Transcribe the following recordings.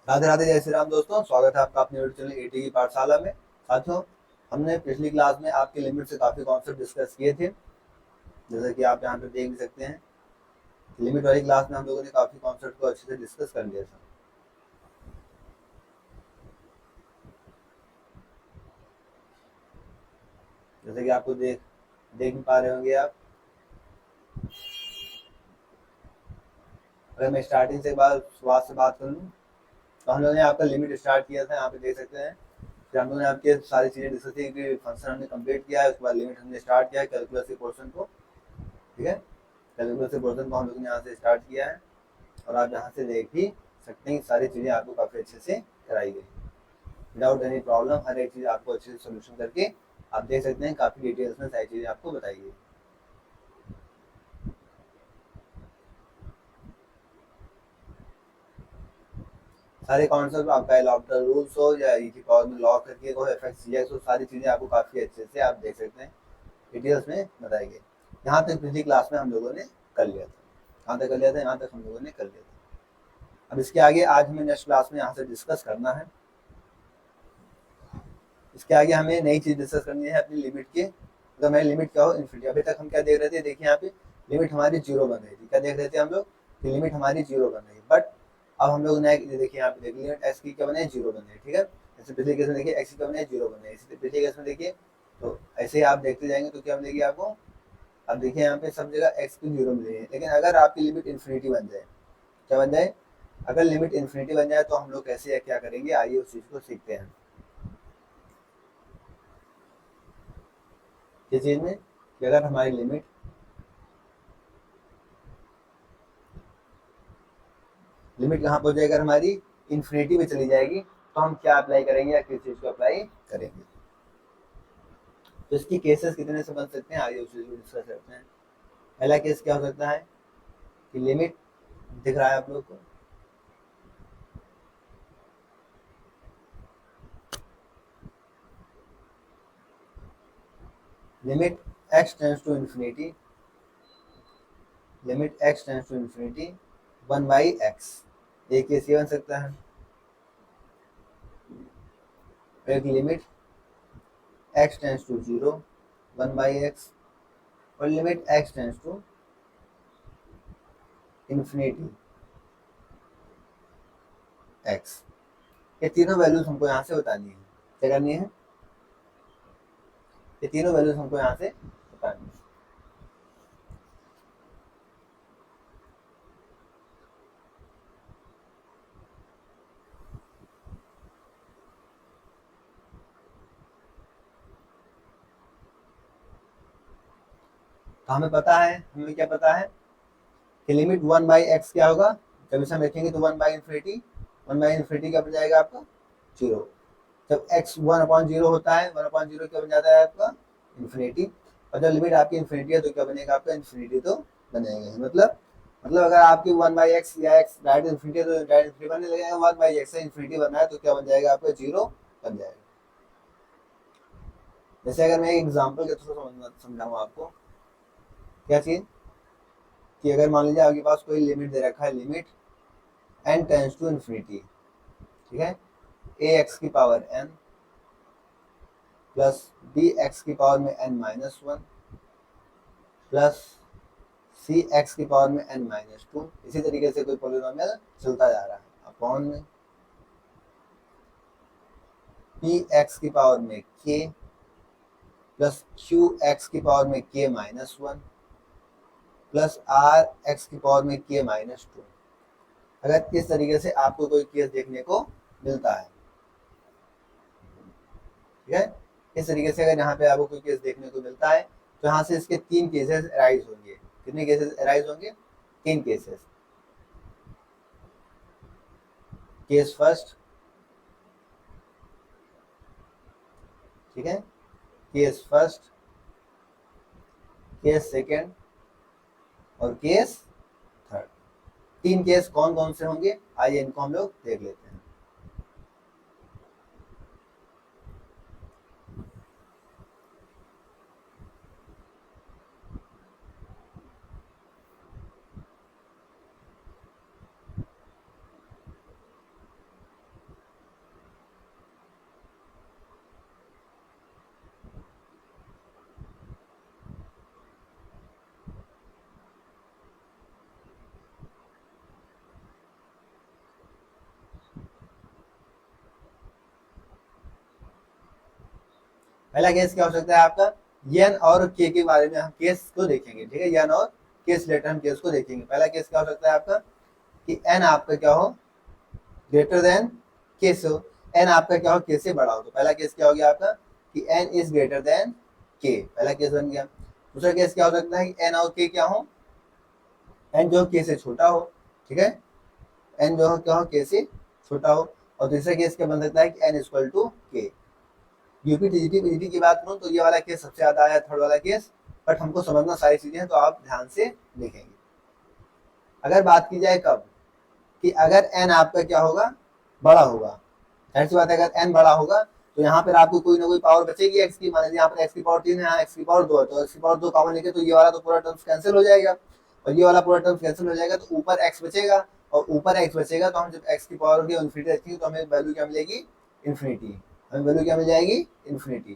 राधे राधे, जय श्री राम दोस्तों। स्वागत है आपका अपने यूट्यूब चैनल एटी की पाठशाला में। साथियों, हमने पिछली क्लास में आपके लिमिट से काफी कॉन्सेप्ट डिस्कस किए थे। जैसे कि आप यहाँ पे देख भी सकते हैं, लिमिट वाली क्लास में हम लोगों ने काफी कॉन्सेप्ट को अच्छे से डिस्कस कर लिया था। जैसे कि आपको देख देख भी पा रहे होंगे आप। अगर मैं स्टार्टिंग से शुरुआत से बात कर लूँ, तो हम लोगों ने आपका लिमिट स्टार्ट किया था। यहाँ पे देख सकते हैं, फिर हम लोगों ने आपके सारी चीजें डिस्कस की कि फंक्शन हमने कंप्लीट किया है, उसके बाद लिमिट हमने स्टार्ट किया है कैलकुलस के पोर्शन को। ठीक है, कैलकुलस के पोर्शन को हम लोगों ने यहाँ से स्टार्ट किया है, और आप यहाँ से देख भी सकते हैं कि सारी चीज़ें आपको काफ़ी अच्छे से कराई गई, विदाउट एनी प्रॉब्लम। हर एक चीज़ आपको अच्छे से सोल्यूशन करके आप देख सकते हैं, काफ़ी डिटेल्स में सारी चीज़ें आपको बताई गई। सारे कॉन्सेप्ट आपका एल ऑप्टर रूल्स हो या ई की पावर में लॉग करके हो, एफ एक्स जी एक्स हो, सारी चीज़ें आपको काफ़ी अच्छे से आप देख सकते हैं, डिटेल्स में बताई गई। यहाँ तक पिछली क्लास में हम लोगों ने कर लिया था। कहाँ तक कर लिया था? यहाँ तक हम लोगों ने कर लिया था। अब इसके आगे आज हमें नेक्स्ट क्लास में यहाँ से डिस्कस करना है। इसके आगे हमें नई चीज़ डिस्कस करनी है अपनी लिमिट की। अगर हमारी लिमिट क्या हो, इन्फिनिटी। अभी तक हम क्या देख रहे थे, देखिए यहाँ पे लिमिट हमारी जीरो बन रही थी। क्या देख रहे थे हम लोग कि लिमिट हमारी जीरो बन रही है, बट अब हम लोग नया देखिए यहाँ पे देखिए लिमिट एक्स की क्या बने, जीरो बन रही है। ठीक है, जैसे पिछले केस में देखिए एक्स की क्या बने, जीरो बन रही है। इसी पिछले केस में देखिए, तो ऐसे ही आप देखते जाएंगे तो क्या मिलेगी आपको। अब देखिए यहाँ पे सब जगह एक्स की जीरो मिल रही है, लेकिन अगर आपकी लिमिट इन्फिनिटी बन जाए, क्या बन जाए, अगर लिमिट इन्फिनिटी बन जाए तो हम लोग कैसे क्या करेंगे, आइए उस चीज़ को सीखते हैं। किस चीज़ में, कि अगर हमारी लिमिट कहाँ पहुंच जाएगी, अगर हमारी इन्फिनिटी में चली जाएगी, तो हम क्या अप्लाई करेंगे या किस चीज़ को अप्लाई करेंगे। तो इसकी केसेस कितने से बन सकते हैं, आइए उस चीज़ को डिस्कस करते हैं। पहला केस क्या हो सकता है कि लिमिट दिख रहा है आप लोग को, limit x tends to infinity, limit x tends to infinity 1/x। एक केस ये बन सकता है। एक limit x tends to zero 1/x, और limit x tends to infinity x. ये तीनों वैल्यूज हमको यहाँ से बतानी है। क्या करनी है, ये तीनों वैल्यूज हमको यहाँ से बतानी है। तो हमें पता है, हमें क्या पता है कि लिमिट 1/x क्या होगा, जब इसे हम रखेंगे तो 1/इन्फिनिटी, 1/इन्फिनिटी क्या बन जाएगा आपका, जीरो। जब x 1/0 होता है, 1/0 क्या बन जाता है आपका, इन्फिनिटी। और जब लिमिट आपकी इन्फिनिटी है तो क्या बनेगा आपका, इन्फिनिटी तो बनेगा। मतलब अगर आपकी 1/x या x डायरेक्ट इन्फिनिटी है तो डायरेक्ट इन्फिनिटी बनने लगेगा, 1/x से इन्फिनिटी बनना है तो क्या बन जाएगा आपका, जीरो बन जाएगा। जैसे अगर मैं एक एग्जाम्पल के थ्रू समझाऊँ आपको, क्या चीज़, कि अगर मान लीजिए आपके पास कोई लिमिट दे रखा है, limit n tends to infinity, ठीक है, ए एक्स की power n plus b x की पावर में n-1 प्लस सी एक्स की पावर में n-2। इसी तरीके से कोई पॉलिनोमियल चलता जा रहा है अपॉन में पी एक्स की पावर में k प्लस क्यू एक्स की पावर में k-1 प्लस आर एक्स की पावर में k-2। अगर इस तरीके से आपको कोई केस देखने को मिलता है, ठीक है, इस तरीके से अगर यहाँ पे आपको कोई केस देखने को मिलता है, तो यहाँ से इसके तीन केसेस अराइज होंगे। कितने केसेस अराइज होंगे, तीन केसेस। केस फर्स्ट, ठीक है, केस फर्स्ट, केस सेकेंड और केस थर्ड। तीन केस कौन कौन से होंगे, आइए इनको हम लोग देख लेते हैं। पहला केस क्या हो सकता है आपका, एन और के के बारे में हम केस को देखेंगे, ठीक है, एन और के से रिलेटेड हम केस को देखेंगे। पहला केस क्या हो सकता है आपका कि एन आपका क्या हो, ग्रेटर देन के से हो, एन आपका क्या हो, के से बड़ा हो। तो पहला केस क्या हो गया आपका कि एन इज ग्रेटर देन के, पहला केस बन गया। दूसरा केस क्या हो सकता है कि एन और के क्या हो, एन जो के से छोटा हो, ठीक है, एन जो क्या हो, के से छोटा हो। और तीसरा केस क्या बन सकता है कि एन इक्वल टू के। यूपी टीजीटी पीजीटी की बात करूं तो ये वाला केस सबसे ज्यादा आया, थर्ड वाला केस, बट हमको समझना सारी चीजें हैं तो आप ध्यान से देखेंगे। अगर बात की जाए कब, कि अगर एन आपका क्या होगा, बड़ा होगा, ऐसी बात है, अगर एन बड़ा होगा तो यहाँ पर आपको कोई ना कोई पावर बचेगी एक्स की, मान लीजिए यहाँ पर एक्स की पावर 3 है, यहाँ एक्स की पावर 2 है, तो एक्स की पावर 2 कॉमन लेके तो ये वाला तो पूरा टर्म्स कैंसिल हो जाएगा, और ये वाला पूरा टर्म्स कैंसिल हो जाएगा, तो ऊपर एक्स बचेगा, और ऊपर एक्स बचेगा तो हम जब एक्स की पावर की इन्फिनिटी रखेंगे तो हमें वैल्यू क्या मिलेगी, इन्फिनिटी, हमें वैल्यू क्या मिल जाएगी, इन्फिनिटी।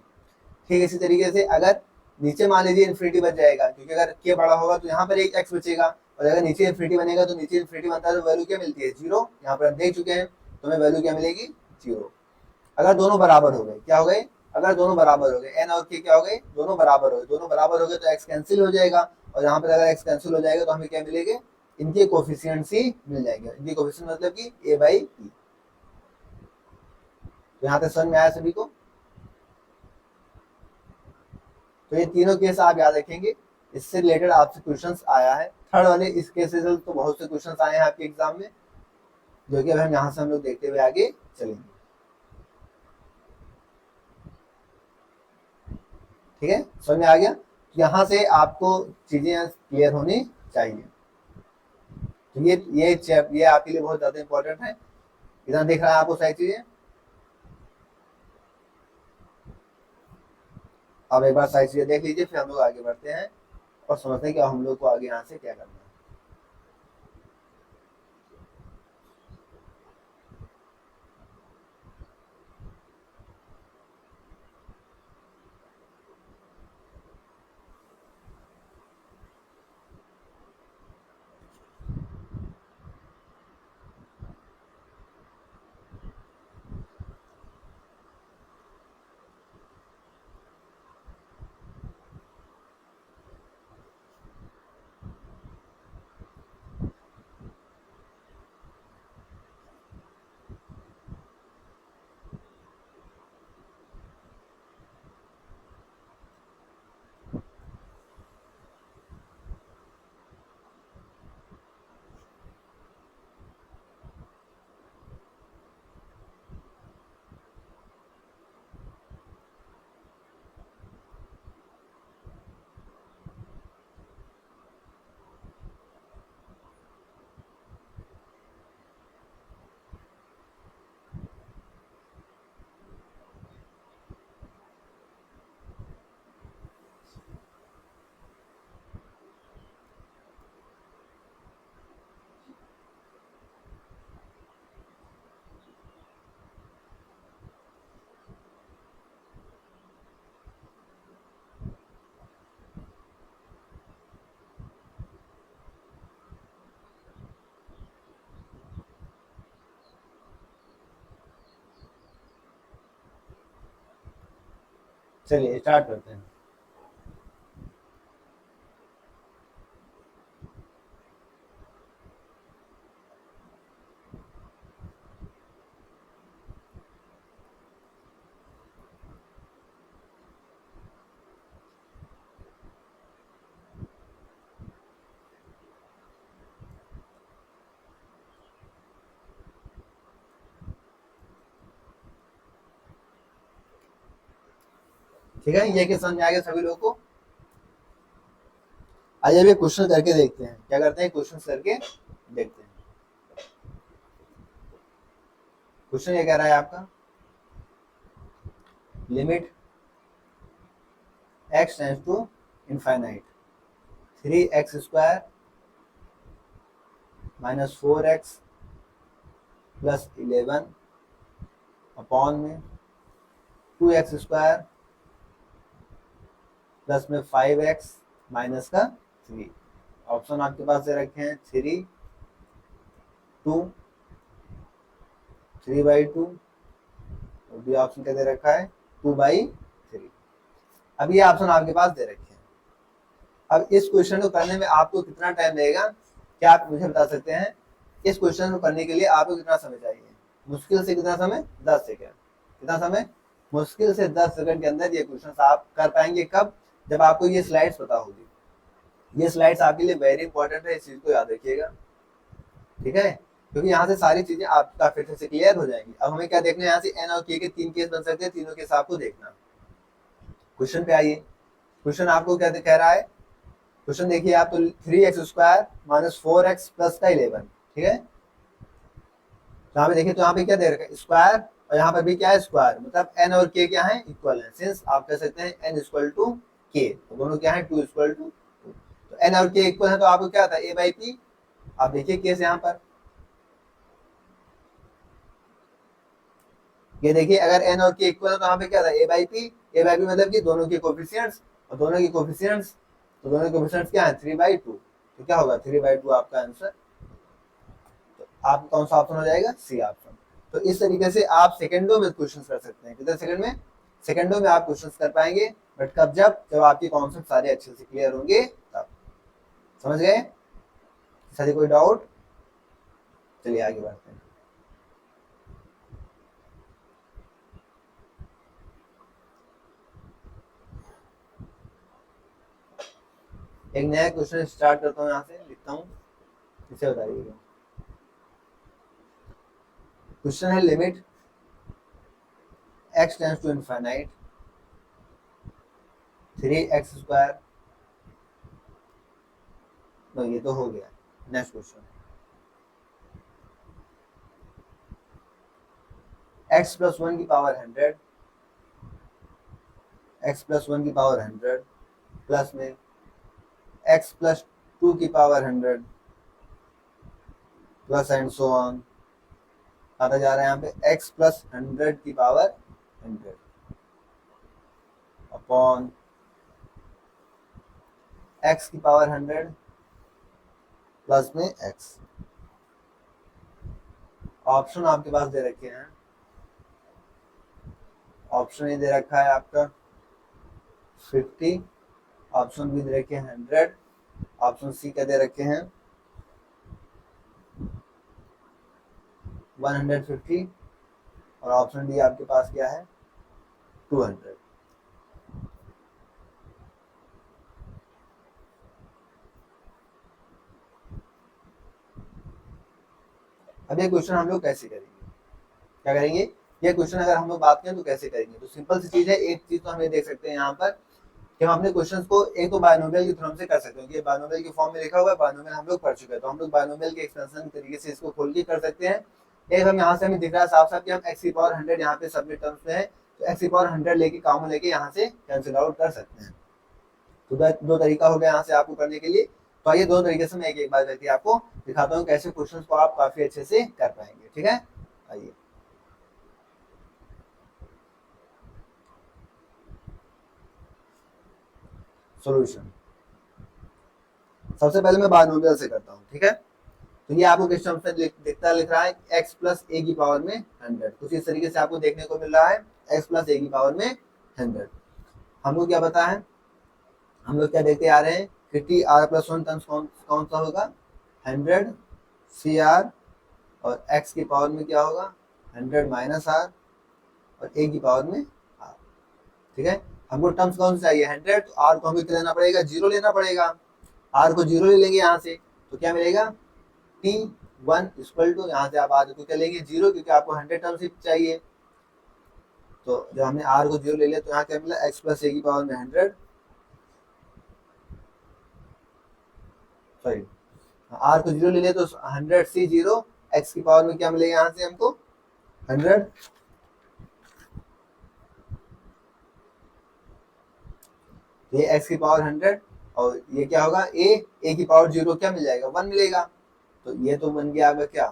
ठीक इसी तरीके से अगर नीचे मान लीजिए इन्फिनिटी बच जाएगा, क्योंकि अगर के बड़ा होगा तो यहाँ पर एक एक्स बचेगा, और अगर नीचे इन्फिनिटी बनेगा तो नीचे इन्फिनिटी बनता है तो वैल्यू क्या मिलती है, जीरो। यहाँ पर हम देख चुके हैं, तो हमें वैल्यू क्या मिलेगी, जीरो। अगर दोनों बराबर हो गए, क्या हो गए, अगर दोनों बराबर हो गए, एन और के क्या हो गए, दोनों बराबर हो गए, दोनों बराबर हो गए तो एक्स कैंसिल हो जाएगा, और यहाँ पर अगर एक्स कैंसिल हो जाएगा तो हमें क्या मिलेंगे, इनके कोफिशिएंट्स ही मिल जाएंगे। इनके कोफिशिएंट मतलब कि ए बाई ई। तो यहाँ तक समझ में आया सभी को। तो ये तीनों केस आप याद रखेंगे, इससे रिलेटेड आपसे क्वेश्चंस आया है। थर्ड वाले इस केस से तो बहुत से क्वेश्चंस आए हैं आपके एग्जाम में, जो कि अब हम यहाँ से हम लोग देखते हुए आगे चलेंगे। ठीक है, समझ में आ गया। यहाँ से आपको चीजें क्लियर होनी चाहिए। तो ये आपके लिए बहुत ज्यादा इंपॉर्टेंट है। इतना देख रहा है आपको सारी चीजें। अब एक बार सारी चीजें देख लीजिए, फिर हम लोग आगे बढ़ते हैं और समझते हैं कि हम लोग को आगे यहाँ से क्या करना है। चलिए स्टार्ट करते हैं। ठीक है, ये कि समझ में आ गया सभी लोगों को। आइए अभी क्वेश्चन करके देखते हैं, क्या करते हैं, क्वेश्चन करके देखते हैं। क्वेश्चन ये कह रहा है आपका, limit x tends to infinite 3x square minus 4x plus 11 upon में 2x स्क्वायर प्लस में 5x माइनस का 3। ऑप्शन आपके पास दे रखे हैं 3, 2, 3/2, और बी ऑप्शन क्या दे रखा है 2/3। अब ये ऑप्शन आपके पास दे रखे हैं। अब इस क्वेश्चन को करने में आपको कितना टाइम लगेगा, क्या आप मुझे बता सकते हैं? इस क्वेश्चन को करने के लिए आपको कितना समय चाहिए? मुश्किल से कितना समय? 10 सेकंड। कितना समय? मुश्किल से 10 सेकंड के अंदर ये क्वेश्चन आप कर पाएंगे। कब? जब आपको ये स्लाइड्स पता होगी। ये स्लाइड्स आपके लिए वेरी इंपॉर्टेंट है, इस चीज को याद रखिएगा, ठीक है? क्योंकि यहाँ से सारी चीजें आपका फिर से क्लियर हो जाएंगी। अब हमें क्या देखना है, यहाँ से एन और के 3 केस बन सकते हैं, तीनों केस आपको देखना। क्वेश्चन पे आइए। क्वेश्चन आपको क्या कह रहा है? क्वेश्चन देखिए आप, तो 3x² - 4x + का 11, ठीक है? यहाँ पे देखिए, तो यहाँ पे क्या दे रखा है? स्क्वायर, और यहाँ पर भी क्या है? स्क्वायर। मतलब n और k क्या है? इक्वल है। सिंस आप कह सकते हैं n = k, तो दोनों क्या है? 2 = 2। तो n और k इक्वल है, तो आपको क्या था? a/p। आप देखिए केस यहाँ पर, ये देखिए, अगर n और k इक्वल है तो यहाँ पे क्या था? a/p। a/p मतलब कि दोनों के कोफिशिएंट्स, और दोनों के कोफिशिएंट्स, तो दोनों के कोफिशिएंट्स क्या है? 3/2। तो क्या होगा? 3/2 आपका आंसर। तो आप कौन सा ऑप्शन हो जाएगा? C option. तो इस तरीके से आप सेकंडों में क्वेश्चन कर सकते हैं। कितने सेकंड में? सेकंडों में आप क्वेश्चन कर पाएंगे। बट कब? जब आपके कॉन्सेप्ट सारे अच्छे से क्लियर होंगे तब। समझ गए? सर कोई डाउट? चलिए आगे बढ़ते हैं। एक नया क्वेश्चन स्टार्ट करता हूँ, यहाँ से लिखता हूँ, इसे बताइएगा। क्वेश्चन है limit x tends to infinite 3x²। तो ये तो हो गया। नेक्स्ट क्वेश्चन, x + 1 की पावर 100, x + 1 की पावर 100 प्लस में x + 2 की power 100 plus and so on. आता जा रहा है यहाँ पे x + 100 की पावर 100 अपॉन x की पावर 100 प्लस में x। ऑप्शन आपके पास दे रखे हैं। ऑप्शन ए दे रखा है आपका 50, ऑप्शन बी दे रखे हैं 100, ऑप्शन सी क्या दे रखे हैं 150, और ऑप्शन डी आपके पास क्या है 200। अब ये क्वेश्चन हम लोग कैसे करेंगे? क्या करेंगे? ये क्वेश्चन अगर हम लोग बात करें तो कैसे करेंगे? तो सिंपल सी चीज है। एक चीज तो हमें देख सकते हैं यहाँ पर कि हम अपने क्वेश्चंस को एक तो बायनोमियल के थ्रू से कर सकते हैं। ये बायनोमियल के फॉर्म में लिखा हुआ है, बायनोमियल हम लोग पढ़ चुके हैं, तो हम लोग बायनोमियल के एक्सपेंशन तरीके से इसको खोल के कर सकते हैं। एक हम यहाँ से हमें दिख रहा है साफ साफ कि हम x की पावर 100 यहाँ पे सबमिट टर्म्स में है, तो x की पावर 100 लेके कॉमन लेके यहाँ से कैंसिल आउट कर सकते हैं। तो दो तरीका हो गया यहाँ से आपको करने के लिए। तो आइए दोनों तरीके से मैं एक एक बार करके आपको दिखाता हूँ कैसे क्वेश्चन को आप काफी अच्छे से कर पाएंगे। ठीक है, आइए। सॉल्यूशन सबसे पहले मैं बायनोमियल से करता हूँ। ठीक है, तो ये आपको किस टर्म से लिख रहा है x + a की पावर में 100। कुछ इस तरीके से आपको देखने को मिल रहा है x + a की पावर में 100। हमको क्या पता है? हम लोग क्या देखते आ रहे हैं कि t r+1 टर्म्स कौन सा होगा 100 cr, और x की पावर में क्या होगा 100 - r, और a की पावर में r। ठीक है, हमको टर्म्स कौन सा चाहिए 100, तो r को हमको क्या लेना पड़ेगा 0 लेना पड़ेगा। r को 0 ले लेंगे यहाँ से, तो क्या मिलेगा t1 = यहाँ से आप r को क्या लेंगे 0, क्योंकि आपको 100 टर्म्स ही चाहिए। तो जब हमने r को 0 ले लिया तो यहाँ क्या मिला x + a की पावर में 100, सॉरी r को 0 ले लिया तो 100 से 0, x की पावर में क्या मिलेगा यहाँ से हमको 100, ये x की पावर 100, और ये क्या होगा a की पावर 0 क्या मिल जाएगा 1 मिलेगा। तो ये तो बन गया आपका क्या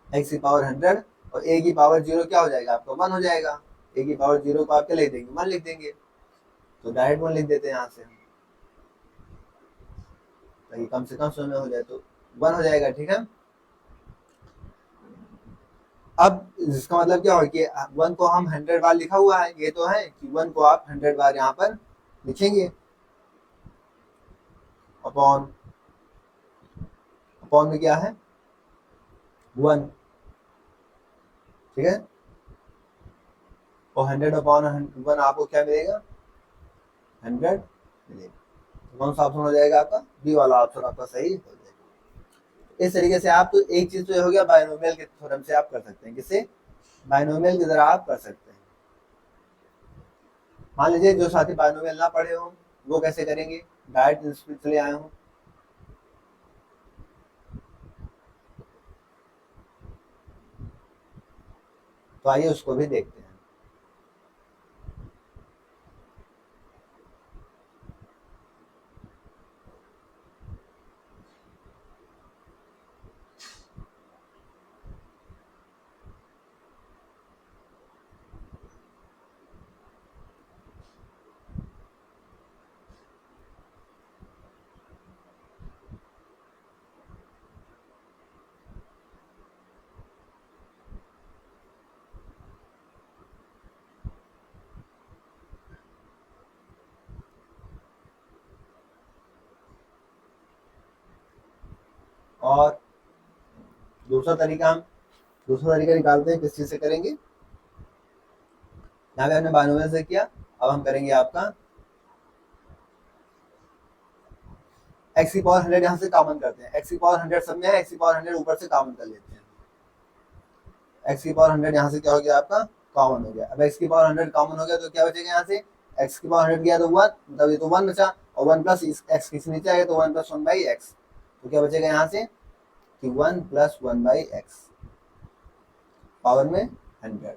x की पावर 100, और a की पावर 0 क्या हो जाएगा आपका 1 हो जाएगा। a की पावर 0 को आप क्या लिख देंगे 1 लिख देंगे, तो डायरेक्ट 1 लिख देते हैं यहाँ से हम, ताकि कम से कम समय हो जाए, तो 1 हो जाएगा। ठीक है, अब इसका मतलब क्या हो कि 1 को हम 100 बार लिखा हुआ है, ये तो है कि 1 को आप 100 बार यहाँ पर लिखेंगे, अपॉन अपॉन में क्या है 1, ठीक है। और 100 अपॉन 1 आपको क्या मिलेगा 100 मिलेगा। तो कौन सा ऑप्शन हो जाएगा आपका, बी वाला ऑप्शन आपका सही हो जाएगा। इस तरीके से आप, तो एक चीज तो ये हो गया बायनोमियल के थ्योरम से आप कर सकते हैं, किससे, बायनोमियल की तरह आप कर सकते हैं। मान लीजिए जो साथी बायनोमियल ना पढ़े हो वो कैसे करेंगे, डायरेक्ट इसमें चले आए हो, तो आइए उसको भी देखते हैं। और दूसरा तरीका निकालते हैं, किस चीज से करेंगे, यहाँ पे हमने बायनोमियल से किया, अब हम करेंगे आपका x की पावर 100 यहाँ से कॉमन करते हैं, x की पावर 100 सब में है, x की पावर 100 ऊपर से कॉमन कर लेते हैं, x की पावर 100 यहाँ से क्या हो गया आपका कॉमन हो गया। अब x की पावर 100 कॉमन हो गया तो क्या बचेगा यहाँ से, x की पावर 100 गया तो 1, मतलब ये तो 1 बचा, और 1 प्लस x किसी नीचे आएगा तो 1 प्लस 1 बाई एक्स, तो क्या बचेगा यहाँ से कि 1 प्लस 1 बाई एक्स पावर में 100।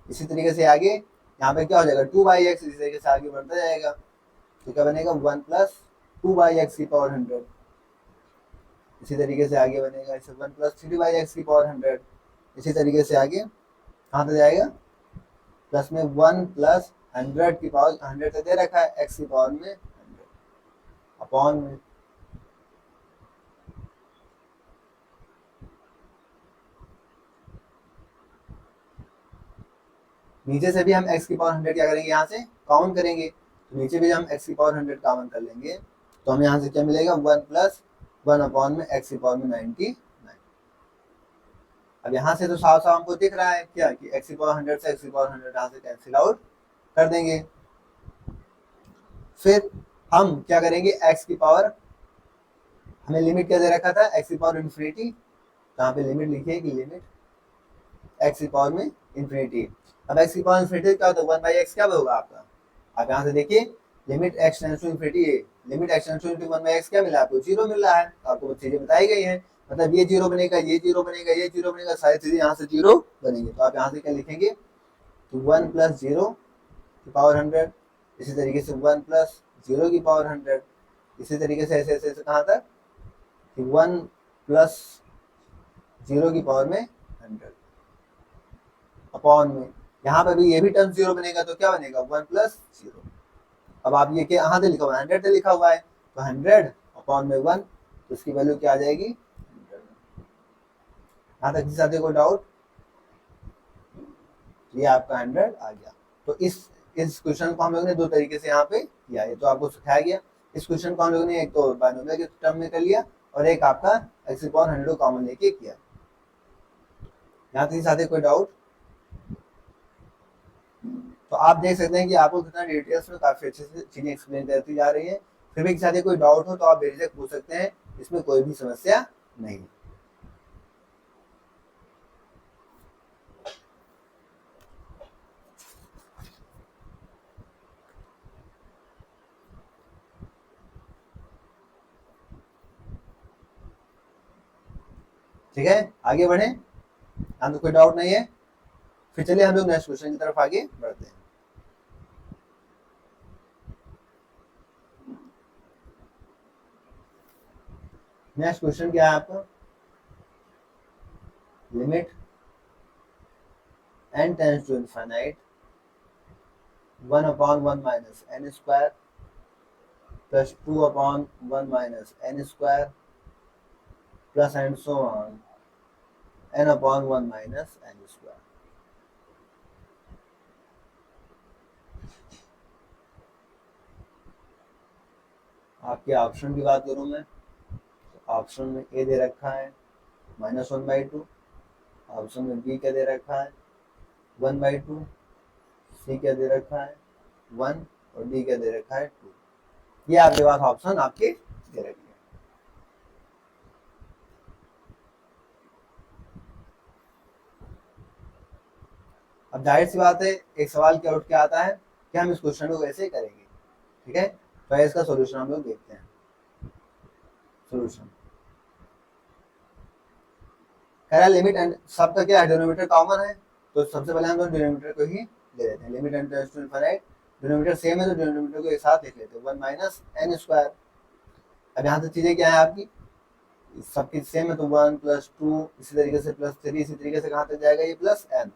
इसी तरीके से आगे यहाँ पे क्या हो जाएगा 2 बाई एक्स, इसी तरीके से आगे बढ़ता जाएगा, तो क्या बनेगा 1 प्लस 2 बाई एक्स की पावर 100। इसी तरीके से आगे बनेगा इसे 1 प्लस 3 बाई एक्स की पावर 100। इसी तरीके से आगे कहाँ तक जाएगा, प्लस में 1 प्लस 100 की पावर 100 तक दे रखा है एक्स की पावर में 100 अपॉन में, नीचे से भी हम x की पावर 100 क्या करेंगे यहाँ से काउंट करेंगे, तो नीचे भी हम x की पावर 100 काउंट कर लेंगे, तो हमें यहाँ से क्या मिलेगा 1 प्लस 1 अपॉन में x की पावर में 99। अब यहाँ से तो साफ साफ हमको दिख रहा है क्या कि x की पावर 100 से x की पावर 100 यहाँ से कैंसिल आउट कर देंगे। फिर हम क्या करेंगे, x की पावर हमें लिमिट क्या दे रखा था x की पावर इन्फिनिटी, तो यहाँ पे लिमिट लिखिए कि लिमिट x की पावर में इन्फिनिटी। अब x की पावर इन्फिनिटी क्या होता है 1 बाई एक्स क्या होगा आपका, आप यहाँ से देखिए limit x tends to infinity, limit x tends to infinity 1 by x क्या मिला आपको 0 मिल रहा है, आपको चीजें बताई गई हैं, मतलब ये 0 बनेगा, ये 0 बनेगा, ये 0 बनेगा, सारी चीजें यहाँ से 0 बनेंगे, तो आप यहाँ से क्या लिखेंगे कि 1 प्लस 0 की पावर 100, इसी तरीके से 1 प्लस 0 की पावर 100, इसी तरीके से ऐसे ऐसे कहाँ तक कि 1 प्लस 0 की पावर में 100 अपॉन में, यहाँ पर भी ये भी टर्म 0 बनेगा तो क्या बनेगा 1 प्लस 0। अब आप ये क्या यहाँ से लिखा हुआ है 100 से लिखा हुआ है, तो 100 अपॉन में 1, तो इसकी वैल्यू क्या आ जाएगी 100। यहाँ तक किसी साथी को डाउट, ये आपका 100 आ गया। तो इस क्वेश्चन को हम लोग ने दो तरीके से यहाँ पे किया, ये तो आपको सिखाया गया। इस क्वेश्चन को हम लोग ने एक तो बायनोमियल के टर्म में कर लिया और एक आपका x की पावर 100 कॉमन लेके किया। यहाँ किसी साथी कोई डाउट, तो आप देख सकते हैं कि आपको कितना डिटेल्स में काफी अच्छे से चीजें एक्सप्लेन करती जा रही है। फिर भी किसी कोई डाउट हो तो आप बेझिझक पूछ सकते हैं, इसमें कोई भी समस्या नहीं। ठीक है आगे बढ़े, यहाँ तो कोई डाउट नहीं है। फिर चलिए हम लोग नेक्स्ट क्वेश्चन की तरफ आगे बढ़ते हैं। नेक्स्ट क्वेश्चन क्या है आपका, limit n tends to infinite 1 upon 1 minus n square plus 2 upon 1 minus n square plus and so on n upon 1 minus n square. आपके ऑप्शन की बात करूँ मैं, तो ऑप्शन में ए दे रखा है -1/2, ऑप्शन में बी क्या दे रखा है 1/2, सी क्या दे रखा है 1 और डी क्या दे रखा है 2। ये आपके पास ऑप्शन आपके दे रखे हैं। अब जाहिर सी बात है एक सवाल क्या उठ के आता है कि हम इस क्वेश्चन को कैसे करेंगे, ठीक है। तो इसका सॉल्यूशन हम लोग देखते हैं। सॉल्यूशन कह रहा है लिमिट एंड सबका क्या है डिनोमिनेटर कॉमन है, तो सबसे पहले हम लोग डिनोमिनेटर को ही ले लेते हैं। Limit n tends to infinite, denominator same है तो डिनोमिनेटर को एक साथ लिख लेते हैं 1 माइनस एन स्क्वायर। अब यहाँ से चीजें क्या है आपकी सबकी सेम है तो 1 प्लस 2 इसी तरीके से प्लस 3 इसी तरीके से कहाँ तक जाएगा ये प्लस एन।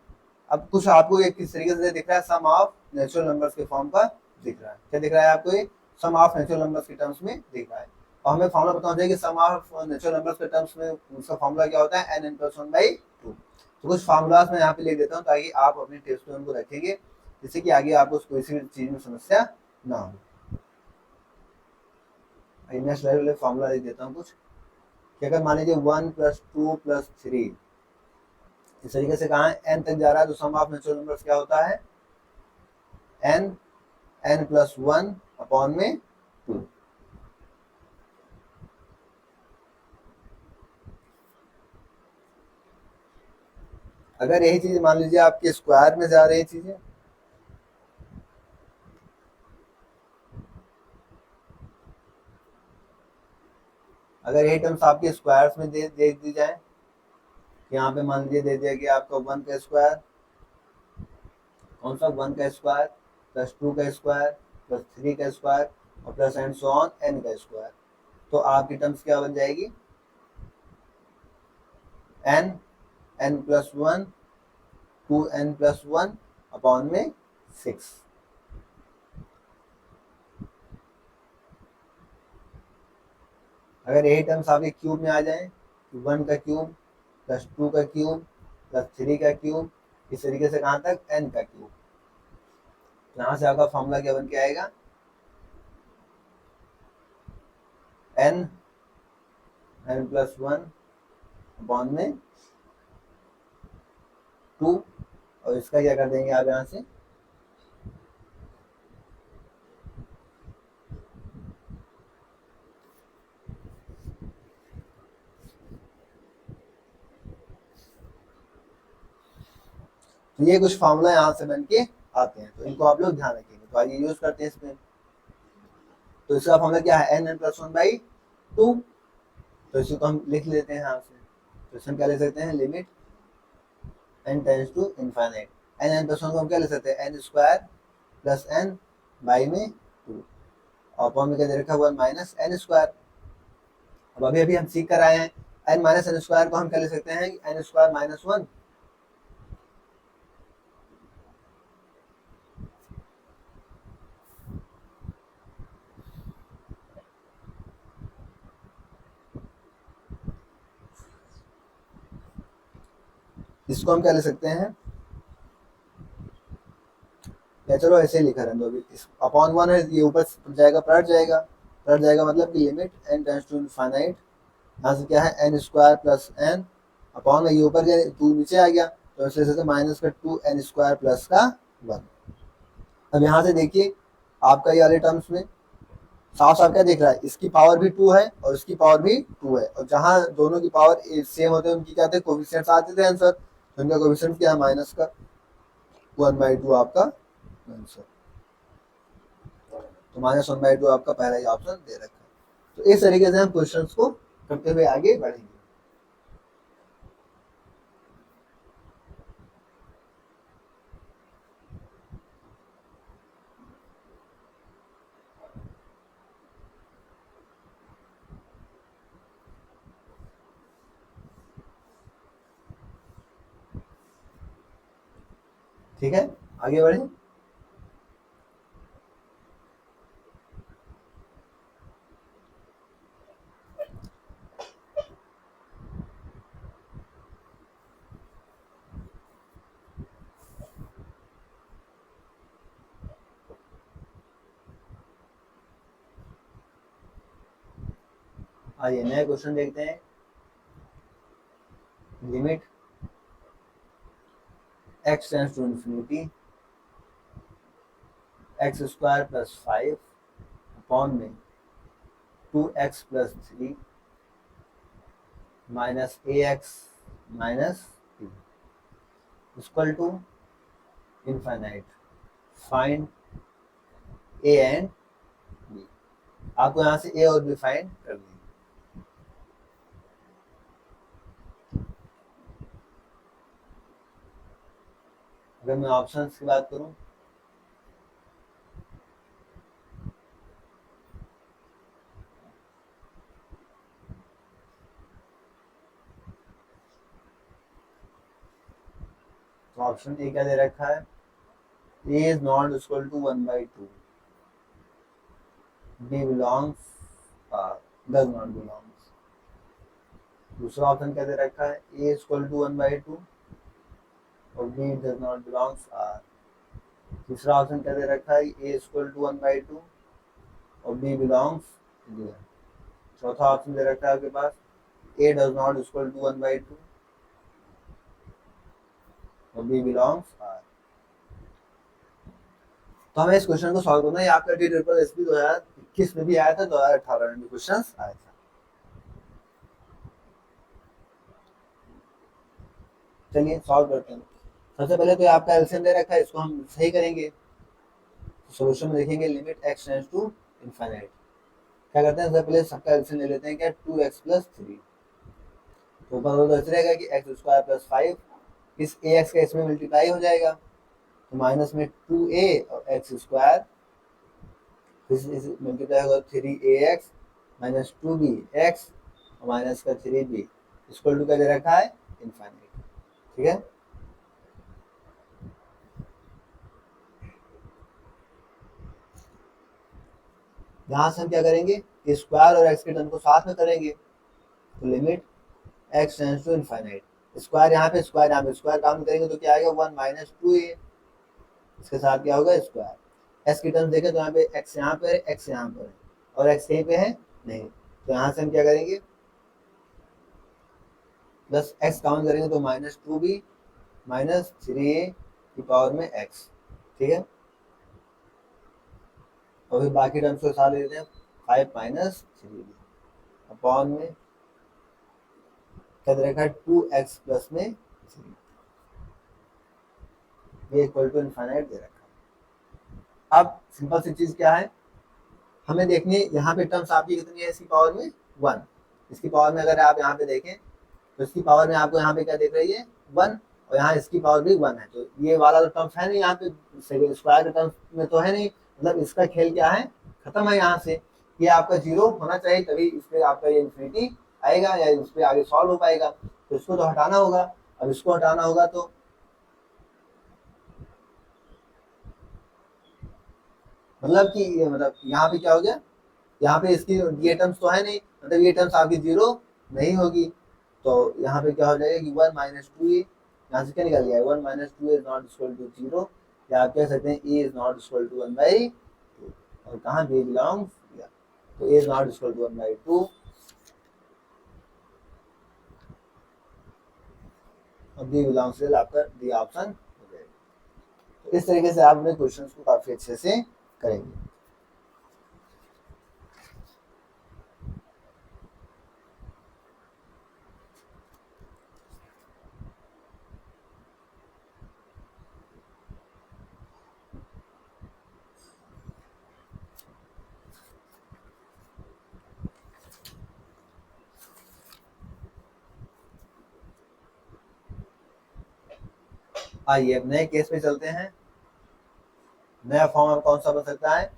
अब कुछ आपको एक किस तरीके से दिख रहा है सम ऑफ नेचुरल नंबर्स के फॉर्म का दिख रहा है। क्या दिख रहा है आपको ये सम ऑफ नेचुरल नंबर्स के टर्म्स में दिख रहा है। और हमें फॉर्मूला पता होना चाहिए कि सम ऑफ नेचुरल नंबर्स के टर्म्स में उसका फॉर्मूला क्या होता है n + 1/2। तो कुछ फार्मूलाज मैं यहाँ पे लिख देता हूँ ताकि आप अपने टेस्ट में उनको रखेंगे जिससे कि आगे आपको कोई सी चीज में समस्या ना हो। नेक्स्ट लेवल फॉर्मूला लिख देता हूँ कुछ कि अगर मान लीजिए 1 + 2 + 3 इस तरीके से कहा n तक जा रहा है तो सम ऑफ नेचुरल नंबर्स क्या होता है n + 1 अपॉन में 2। अगर यही चीज मान लीजिए आपके स्क्वायर में जा रही चीजें, अगर यही टर्म्स आपके स्क्वायर्स में दे दी जाए, यहाँ पे मान लीजिए दे दिया कि आपका 1 का स्क्वायर, कौन सा 1 का स्क्वायर प्लस 2 का स्क्वायर प्लस 3 का स्क्वायर और plus and so on n का स्क्वायर, तो आपकी टर्म्स क्या बन जाएगी n + 1 2n + 1 अपॉन में 6। अगर यही टर्म्स आपके क्यूब में आ जाए 1 का क्यूब प्लस 2 का क्यूब प्लस 3 का क्यूब इस तरीके से कहाँ तक n का क्यूब, यहाँ से आपका फॉर्मूला क्या बन के आएगा n + 1 अपॉन में 2 और इसका क्या कर देंगे आप यहाँ से तो ये कुछ फॉर्मूला यहाँ से बन के आते हैं, तो इनको आप लोग ध्यान रखेंगे। तो आइए यूज करते हैं इसमें। तो इसका फॉर्मूला क्या है n + 1/2, तो इसी को हम लिख लेते हैं यहाँ से। तो इसमें क्या ले सकते हैं limit n tends to infinite, n + 1 को हम क्या ले सकते हैं n² प्लस n बाई में 2 और अपॉन में क्या दे रखा है 1 माइनस n²। अब अभी हम सीख कर आए हैं n - n² को हम क्या ले सकते हैं n² - 1। इसको हम क्या ले सकते हैं या चलो ऐसे ही लिखा रहने दो अभी अपॉन 1 है ये ऊपर जाएगा पलट जाएगा मतलब कि limit n tends to infinite, यहाँ से क्या है n² प्लस n अपॉन में ये ऊपर गया 2 नीचे आ गया तो इस वजह से -2n² प्लस का 1। अब यहाँ से देखिए आपका ये वाले टर्म्स में साफ साफ क्या दिख रहा है इसकी पावर भी 2 है और इसकी पावर भी 2 है और जहाँ दोनों की पावर सेम होते हैं उनकी क्या थे कोफिशिएंट्स आते थे आंसर, तो इनका कोफिशिएंट क्या है माइनस का 1/2 आपका आंसर, तो -1/2 आपका पहला ही ऑप्शन दे रखा है। तो इस तरीके से हम क्वेश्चंस को करते हुए आगे बढ़ेंगे। ठीक है आगे बढ़े। आइए नया क्वेश्चन देखते हैं। Limit x tends to infinity x square plus 5 upon में 2x plus 3 minus ax minus b equal to infinite. Find a and b। आपको यहाँ से a और b फाइंड करनी है। अगर मैं ऑप्शंस की बात करूं तो ऑप्शन ए क्या दे रखा है, a is not equal to 1/2, b belongs does not belongs। दूसरा ऑप्शन क्या दे रखा है, a is equal to 1/2 और b does not belongs r। तीसरा ऑप्शन क्या दे रखा है, a is equal to 1/2 और b belongs 0। चौथा ऑप्शन दे रखा है आपके पास a does not equal to 1/2 और b belongs r। तो हमें इस क्वेश्चन को सॉल्व करना है। आपका TSSB 2021 में भी आया था, 2018 में भी क्वेश्चन आया था। चलिए सॉल्व करते हैं। सबसे पहले तो आपका एलसीएम दे रखा है, इसको हम सही करेंगे। सॉल्यूशन में देखेंगे limit x tends to infinite. क्या करते हैं, सबसे पहले सबका एलसीएम ले लेते हैं। क्या 2x प्लस 3 तो ऊपर तो ऐसे रहेगा कि एक्स स्क्वायर प्लस 5 इस ax का इसमें मल्टीप्लाई हो जाएगा तो माइनस में 2a और एक्स स्क्वायर मल्टीप्लाई होगा 3ax माइनस 2b x और माइनस का 3b इक्वल टू क्या दे रखा है, इनफाइनाइट। ठीक है, यहाँ से हम क्या करेंगे, स्क्वायर और एक्स के टर्म को साथ में करेंगे तो limit x tends to infinite. Square यहाँ पे स्क्वायर काम करेंगे तो क्या आएगा 1 माइनस 2a। इसके साथ क्या होगा, स्क्वायर। एक्स की टर्म देखें तो यहाँ पे एक्स यहाँ पर है, एक्स यहाँ पर है और एक्स कहीं पे है नहीं, तो यहाँ से हम क्या करेंगे प्लस एक्स काउंट करेंगे तो माइनस 2b माइनस 3a की पावर में x। ठीक है, और फिर बाकी टर्म्स को साथ ले लेते हैं 5 माइनस 3b अपॉन में क्या दे रखा है 2x प्लस में 3 ये इक्वल टू इनफाइनाइट दे रखा है। अब सिंपल सी चीज क्या है, हमें देखनी है यहाँ पे टर्म्स आपकी कितनी है, इसकी पावर में 1। इसकी पावर में अगर आप यहाँ पे देखें तो इसकी पावर में आपको यहाँ पे क्या देख रही है 1 और यहाँ इसकी पावर भी 1 है। तो ये वाला तो टर्म्स है नहीं यहाँ पे, स्क्वायर के टर्म्स में तो है नहीं, मतलब इसका खेल क्या है, खत्म है। यहाँ से ये आपका 0 होना चाहिए तभी इस पर आपका ये इन्फिनिटी आएगा या इस पर आगे सॉल्व हो पाएगा। तो इसको तो हटाना होगा। अब इसको हटाना होगा तो मतलब कि मतलब यहाँ पे क्या हो गया, यहाँ पे इसकी ये टर्म्स तो है नहीं, मतलब ये टर्म्स आपकी 0 नहीं होगी। तो यहाँ पे क्या हो जाएगा कि 1 माइनस 2a यहाँ से क्या निकल गया, 1 minus 2a is not equal to 0 या आप कह सकते हैं a is not equal to 1/2 और कहाँ b बिलोंग्स, तो a is not equal to 1/2 और b बिलोंग्स आपका डी ऑप्शन हो जाएगा। तो इस तरीके से आप अपने क्वेश्चंस को काफी अच्छे से करेंगे। आइए अब नए केस पे चलते हैं। नया फॉर्म कौन सा बन सकता है,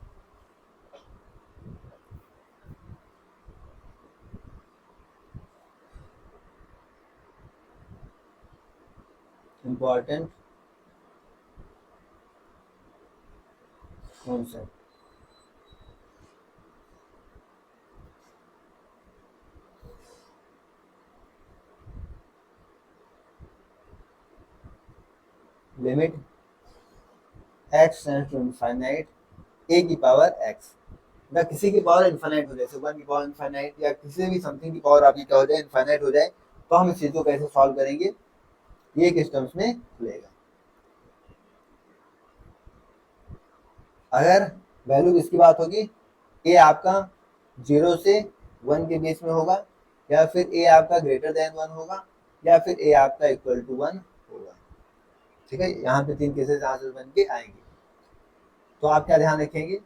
important concept. Limit x tends to infinite a की पावर x या किसी की पावर इन्फाइनाइट हो जाए, जैसे 1 की पावर इन्फाइनाइट या किसी भी समथिंग की पावर आपकी क्या हो जाए, इन्फाइनाइट हो जाए, तो हम इस चीज को कैसे सॉल्व करेंगे, ये किस टर्म्स में खुलेगा। अगर वैल्यू किसकी बात होगी, ए आपका 0 से 1 के बीच में होगा, या फिर ए आपका ग्रेटर देन 1 होगा, या फिर ए आपका इक्वल टू 1 होगा। ठीक है, यहाँ पे 3 केसेस आंसर बन के आएंगे। तो आप क्या ध्यान रखेंगे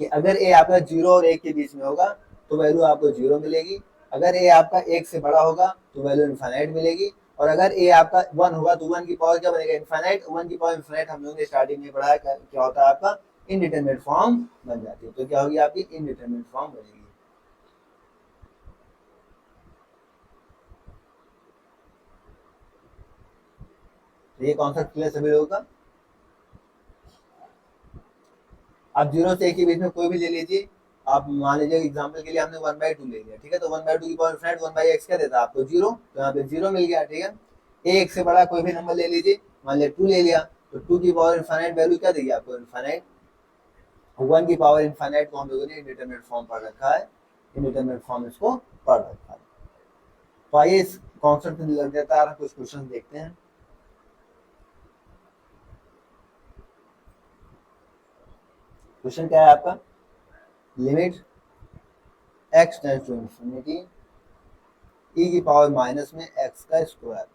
कि अगर ए आपका 0 और 1 के बीच में होगा तो वैल्यू आपको 0 मिलेगी, अगर ए आपका 1 से बड़ा होगा तो वैल्यू इनफाइनाइट मिलेगी, और अगर ए आपका 1 होगा तो 1 की पावर क्या बनेगा, इनफाइनाइट। 1 की पावर इनफाइनाइट हम लोगों ने स्टार्टिंग में पढ़ा क्या होता है, आपका इनडिटरमिनेट फॉर्म बन जाती है। तो क्या होगी, आपकी इनडिटरमिनेट फॉर्म बनेगी। तो ये कॉन्सेप्ट क्लियर सभी लोगों का। आप 0 से 1 के बीच में कोई भी ले लीजिए, आप मान लीजिए एग्जाम्पल के लिए हमने 1/2 ले लिया, ठीक है, तो 1/2 की पावर इनफाइनाइट 1/x क्या देता है आपको, 0, तो यहाँ पे 0 मिल गया। ठीक है, एक से बड़ा कोई भी नंबर ले लीजिए, मान लिया 2 ले लिया, तो 2 की पावर इनफाइनाइट वैल्यू क्या देगी आपको, इनफाइनाइट। 1 की पावर इनफाइनाइट को हम लोगों ने इंडिटरमिनेट फॉर्म पढ़ रखा है, इंडिटरमिनेट फॉर्म इसको पढ़ रखा है। तो आइए इस कॉन्सेप्ट लग जाता है, कुछ क्वेश्चन देखते हैं। क्वेश्चन क्या है आपका, limit x tends to infinity e की पावर माइनस में x का स्क्वायर।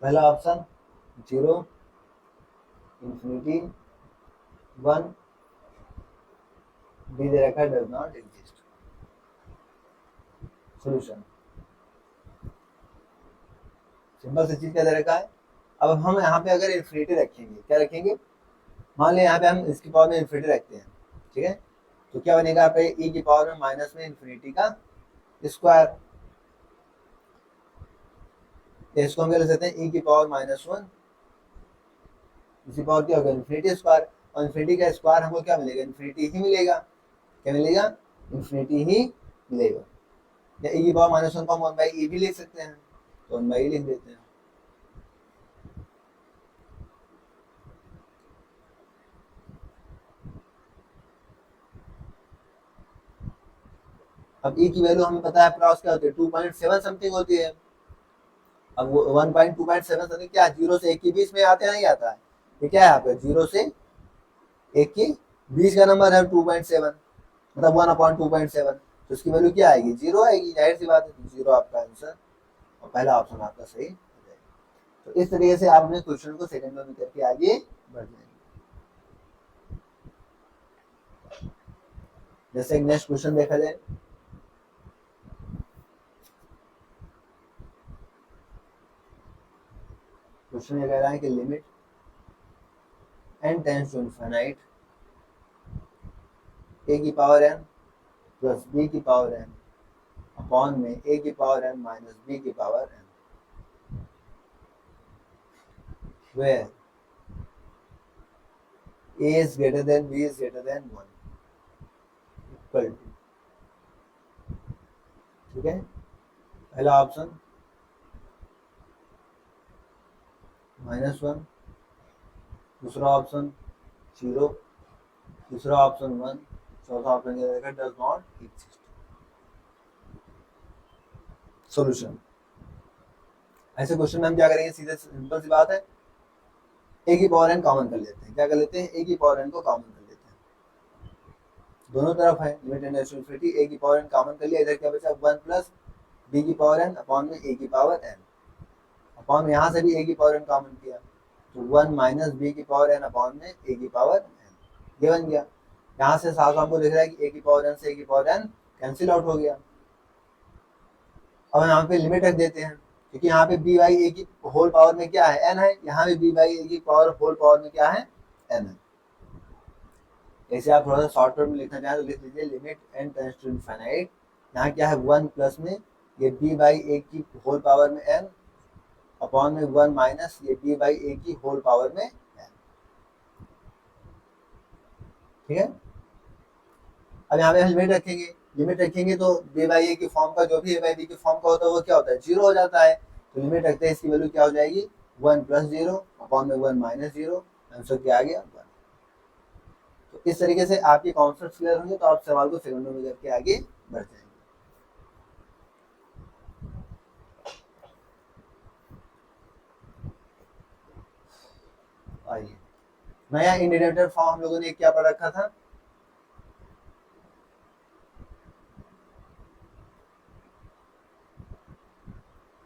पहला ऑप्शन 0, इंफिनिटी, 1, बी दे रखा है does not exist. Solution simple सी चीज क्या दे रखा है। अब हम यहाँ पे अगर इन्फिनिटी रखेंगे, क्या रखेंगे, मान लें यहाँ पे हम इसकी पावर में इन्फिनिटी रखते हैं, ठीक है, तो क्या बनेगा यहाँ पे e की पावर में माइनस में इन्फिनिटी का स्क्वायर। इसको हम क्या लिख सकते हैं, e की पावर -1, इसी पावर क्या होगा, इन्फिनिटी स्क्वायर, और इन्फिनिटी का स्क्वायर हमको क्या मिलेगा, इन्फिनिटी ही मिलेगा। क्या मिलेगा, इन्फिनिटी ही मिलेगा। या e की पावर -1 को हम 1/e भी लिख सकते हैं, तो 1/e लिख देते हैं। अब e की वैल्यू हमें पता है अप्रॉक्स क्या होती है, 2.7 समथिंग होती है। अब वो 1.2.7 समथिंग क्या 0 से 1 के बीच में आते हैं, नहीं आता है, ये क्या है आपका 0 से 1 के बीच का नंबर है 2.7, मतलब 1/2.7, तो इसकी वैल्यू क्या आएगी, 0 आएगी, जाहिर सी बात है, तो 0 आपका आंसर, और पहला ऑप्शन आपका सही हो जाएगा। तो इस तरीके से आप अपने क्वेश्चन को सेकंड में करके आगे बढ़ जाएंगे। जैसे नेक्स्ट क्वेश्चन देखा जाए, क्वेश्चन ये कह रहा है कि limit n tends to infinite a की पावर n प्लस b की पावर n अपॉन में a की पावर n माइनस b की power n, where a is greater than b is greater than 1 equal to, ठीक है, पहला option -1, दूसरा option 0, तीसरा ऑप्शन 1, चौथा ऑप्शन क्या रहेगा, डज नॉट एग्जिस्ट। सॉल्यूशन, ऐसे क्वेश्चन में हम क्या करेंगे, सीधे सिंपल सी बात है, a की पावर n कॉमन कर लेते हैं। क्या कर लेते हैं, a की पावर n को कॉमन कर लेते हैं, दोनों तरफ है, limit n tends to infinity, a की पावर n कॉमन कर लिया, इधर क्या बचा 1 प्लस b की पावर n अपॉन में a की पावर n, अपॉन में यहाँ से भी a की पावर n कॉमन किया, तो 1 माइनस b की पावर n अपॉन में a की पावर n, ये बन गया। यहाँ से साफ हमको दिख रहा है कि a की पावर n से a की पावर n कैंसिल आउट हो गया। अब यहाँ पे लिमिट रख देते हैं, क्योंकि यहाँ पे b बाई a की होल पावर में क्या है, n है, यहाँ पे b बाई a की पावर होल पावर में क्या है, n है। ऐसे आप थोड़ा सा शॉर्ट टर्म में लिखना चाहें तो लिख लीजिए limit n tends to infinite, यहाँ क्या है 1 प्लस में ये b बाई a की होल पावर में n अपॉन में 1 माइनस ये b बाई a की होल पावर में n, ठीक है। अब यहाँ पे हम लिमिट रखेंगे, लिमिट रखेंगे तो b बाई a की फॉर्म का जो भी a बाई b की फॉर्म का होता है वो क्या होता है, 0 हो जाता है, तो लिमिट रखते हैं इसकी वैल्यू क्या हो जाएगी, 1 प्लस 0 अपॉन में 1 माइनस 0, आंसर क्या आ गया 1। तो इस तरीके से आपके कॉन्सेप्ट क्लियर होंगे तो आप सवाल को सेकंडों में करके आगे बढ़ जाएंगे। आइए, नया इंडिकेटर फॉर्म हम लोगों ने क्या पढ़ रखा था,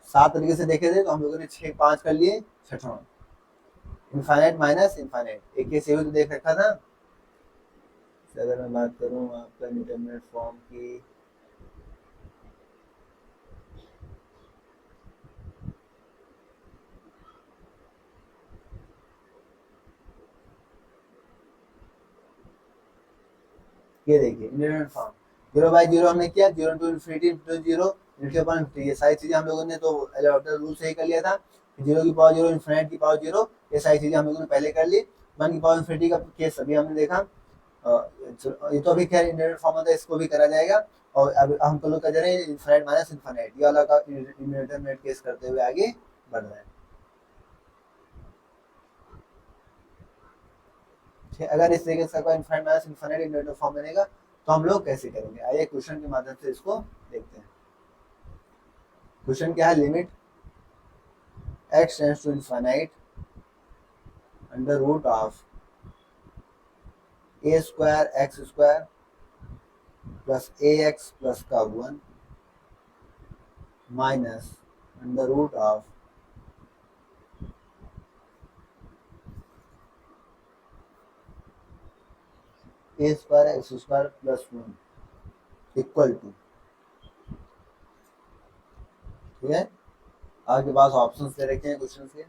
सात तरीके से देखे थे तो हम लोगों ने 6 5 कर लिए, छठवां इनफाइनाइट माइनस इनफाइनाइट, एक केस तो देख रखा था। अगर मैं बात करूं आपका इंडिटरमिनेट फॉर्म की, ये देखिए इंडिटरमिनेट फॉर्म 0/0 हमने किया, 0 टू इन्फिनिटी टू 0 ×150, ये सारी चीजें हम लोगों ने तो एल हॉस्पिटल रूल से ही कर लिया था। 0 की पावर 0, इन्फिनिट की पावर 0, ये सारी चीजें हम लोगों ने पहले कर ली। 1 की पावर इन्फिनिटी का केस अभी हमने देखा। ये तो अभी खैर इंडिटरमिनेट फॉर्म था, इसको भी करा जाएगा। और अब हम तो लोग कर रहे हैं इन्फिनिट माइनस इन्फिनिट, ये वाला का इंडिटरमिनेट केस करते हुए आगे बढ़ रहे हैं। अगर इस तरीके से कोई infinite minus infinite indeterminate form बनेगा तो हम लोग कैसे करेंगे, आइए क्वेश्चन के माध्यम से इसको देखते हैं। क्वेश्चन क्या है, limit x tends to infinite under root of a square x square plus ax plus का 1 minus under root of a square x square plus 1 equal to, ठीक है। आपके पास ऑप्शंस दे रखे हैं क्वेश्चन के,